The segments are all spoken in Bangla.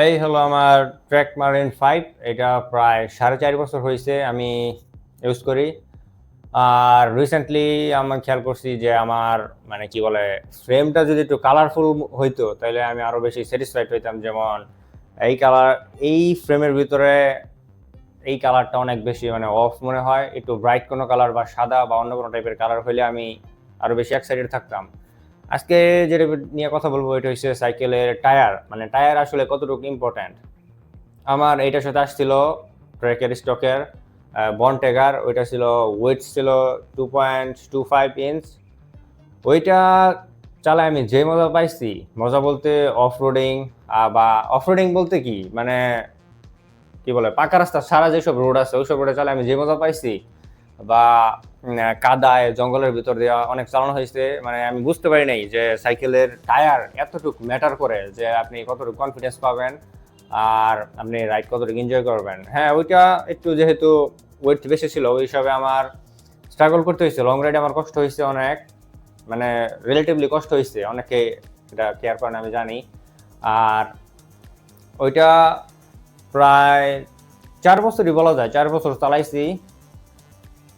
এই হলো আমার ট্র্যাক মারিন 5। এটা প্রায় 4.5 বছর হয়েছে আমি ইউজ করি। আর রিসেন্টলি আমি খেয়াল করছি যে আমার মানে কি বলে ফ্রেমটা যদি একটু কালারফুল হইতো তাহলে আমি আরো বেশি স্যাটিসফাইড হইতাম। যেমন এই কালার, এই ফ্রেমের ভিতরে এই কালারটা অনেক বেশি মানে অফ মনে হয়। একটু ব্রাইট কোনো কালার বা সাদা বা অন্য কোনো টাইপের কালার হইলে আমি আরো বেশি এক্সাইটেড থাকতাম। আজকে যেটা নিয়ে কথা বলবো এটা হচ্ছে সাইকেলের টায়ার। মানে টায়ার আসলে কতটুকু ইম্পর্ট্যান্ট। আমার এইটার সাথে আসছিল ট্রেকের স্টকের বনটেগার। ওইটা ছিল, ওয়েট ছিল 2.25 ইঞ্চ। ওইটা চালায় আমি যে মজা পাইছি, মজা বলতে অফ রোডিং, বা অফ রোডিং বলতে কি মানে কি বলে পাকা রাস্তা সারা যেসব রোড আছে ওইসব রোডে চালায় আমি যে মজা পাইছি, বা কাদায় জঙ্গলের ভিতর দিয়ে অনেক চালানো হয়েছে। মানে আমি বুঝতে পারি নাই যে সাইকেলের টায়ার এতটুকু ম্যাটার করে যে আপনি কতটুকু কনফিডেন্স পাবেন আর আপনি রাইড কতটুকু এনজয় করবেন। হ্যাঁ, ওইটা একটু যেহেতু ওয়েট বেশি ছিল ওই হিসাবে আমার স্ট্রাগল করতে হয়েছে। লং রাইডে আমার কষ্ট হয়েছে অনেক, মানে রিলেটিভলি কষ্ট হয়েছে। অনেকে এটা কেয়ার করেন আমি জানি। আর ওইটা প্রায় 4 বছরই বলা যায়, 4 বছর চালাইছি।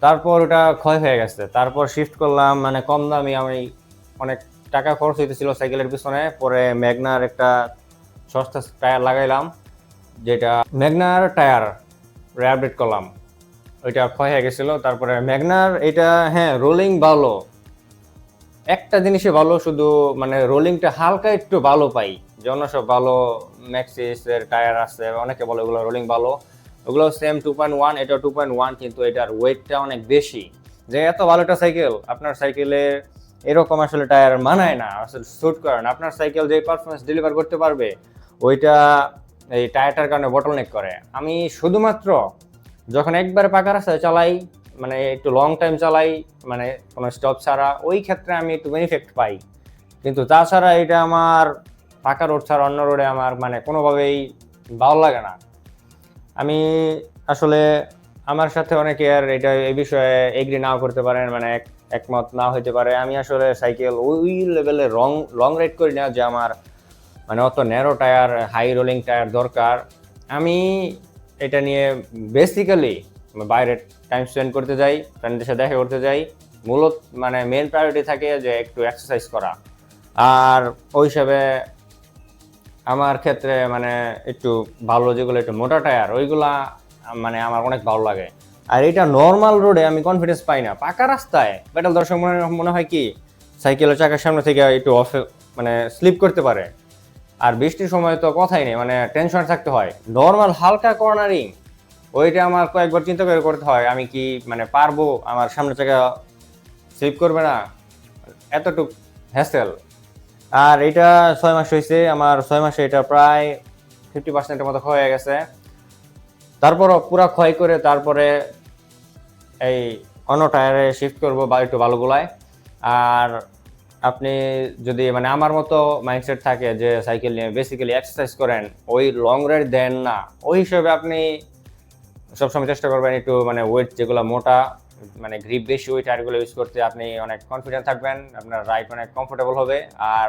তারপর ওটা ক্ষয় হয়ে গেছে। তারপর শিফট করলাম, মানে কম দামি, আমি অনেক টাকা খরচ হইতেছিল সাইকেলের পিছনে। পরে ম্যাগনার একটা সস্তা টায়ার লাগাইলাম, যেটা ম্যাগনার টায়ার আপডেট করলাম। ওইটা ক্ষয় হয়ে গেছিল। তারপরে ম্যাগনার এটা, হ্যাঁ, রোলিং ভালো। একটা জিনিসই ভালো, শুধু মানে রোলিংটা হালকা একটু ভালো পাই। যে অন্য সব ভালো ম্যাক্সিস এর টায়ার আছে, অনেকে বলে ওগুলো রোলিং ভালো, ওগুলো সেম 2.1, এটা 2.1, কিন্তু এটার ওয়েটটা অনেক বেশি। যে এত ভালো একটা সাইকেল আপনার সাইকেলে এরকম আসলে টায়ার মানায় না, আসলে স্যুট করে না। আপনার সাইকেল যে পারফরমেন্স ডেলিভার করতে পারবে ওইটা এই টায়ারটার কারণে বটলনেক করে। আমি শুধুমাত্র যখন একবার পাকা রাস্তায় চালাই, মানে একটু লং টাইম চালাই, মানে কোনো স্টপ ছাড়া, ওই ক্ষেত্রে আমি একটু বেনিফিট পাই। কিন্তু তাছাড়া এটা আমার পাকা রোড ছাড়া অন্য রোডে আমার মানে কোনোভাবেই ভালো লাগে না। আমি আসলে, আমার সাথে অনেকে আর এটা এই বিষয়ে এগ্রি নাও করতে পারেন, মানে একমত না হইতে পারে। আমি আসলে সাইকেল ওই লেভেলে লং রাইড করি না যে আমার মানে অত narrow tyre, high rolling tyre দরকার। আমি এটা নিয়ে বেসিক্যালি বাইরে টাইম স্পেন্ড করতে যাই, ফ্রেন্ডদের সাথে দেখা করতে যাই। মূলত মানে মেন প্রায়োরিটি থাকে যে একটু এক্সারসাইজ করা। আর ওই হিসাবে আমার ক্ষেত্রে মানে একটু ভালো যেগুলো একটু মোটা টায়ার ওইগুলা মানে আমার অনেক ভালো লাগে। আর এটা নর্মাল রোডে আমি কনফিডেন্স পাই না। পাকা রাস্তায় পেডাল দর্শক মনে হয় কি সাইকেলের চাকার সামনে থেকে একটু অফে মানে স্লিপ করতে পারে। আর বৃষ্টির সময় তো কথাই নেই, মানে টেনশন থাকতে হয়। নর্মাল হালকা কর্নারিং ওইটা আমার কয়েকবার চিন্তা করে করতে হয়, আমি কি মানে পারবো, আমার সামনে চাকা স্লিপ করবে না, এতটুক হ্যাসেল। আর এটা 6 মাস হয়েছে আমার, 6 মাসে এটা প্রায় 50%-এর মতো ক্ষয় হয়ে গেছে। তারপরও পুরা ক্ষয় করে তারপরে এই অন্য টায়ারে শিফট করব বা একটু ভালোগুলায়। আর আপনি যদি মানে আমার মতো মাইন্ডসেট থাকে যে সাইকেল নিয়ে বেসিক্যালি এক্সারসাইজ করেন, ওই লং রাইড দেন না, ওই হিসেবে আপনি সবসময় চেষ্টা করবেন একটু মানে ওয়েট যেগুলো মোটা, মানে গ্রিপ বেশি, ওই টায়ারগুলো ইউজ করতে। আপনি অনেক কনফিডেন্ট থাকবেন, আপনার রাইড অনেক কমফোর্টেবল হবে। আর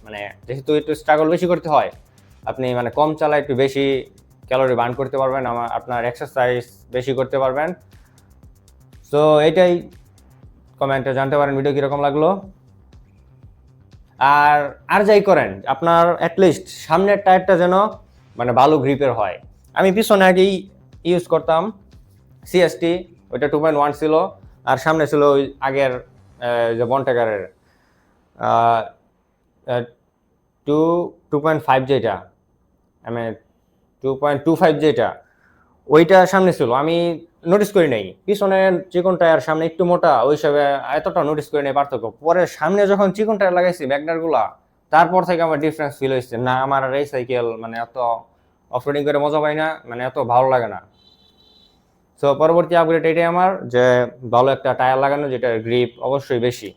মানে যেহেতু একটু স্ট্রাগল বেশি করতে হয়, আপনি মানে কম চালায় একটু বেশি ক্যালোরি বার্ন করতে পারবেন, আপনার এক্সারসাইজ বেশি করতে পারবেন। সো এটাই, কমেন্টে জানতে পারেন ভিডিও কীরকম লাগলো। আর আর যাই করেন আপনার অ্যাটলিস্ট সামনের টায়ারটা যেন মানে ভালো গ্রিপের হয়। আমি পিছনে আগেই ইউজ করতাম সিএসটি, ওইটা 2.1 ছিল। আর সামনে ছিল ওই আগের যে বনটেকারের টু 2.5, যেটা আমি 2.25 যেটা, ওইটা সামনে ছিল। আমি নোটিস করি নাই পিছনে চিকন টায়ার, সামনে একটু মোটা, ওই হিসাবে এতটা নোটিস করি নাই পার্থক্য। পরে সামনে যখন চিকন টায়ার লাগাইছি ম্যাগনার গুলা, তারপর থেকে আমার ডিফারেন্স ফিল হয়েছে। না, আমার আর এই সাইকেল মানে এত অফরোডিং করে মজা পাই না, মানে এত ভালো লাগে না। সো পরবর্তী আপগ্রেড এটাই আমার, যে ভালো একটা টায়ার লাগানো যেটার গ্রিপ অবশ্যই বেশি।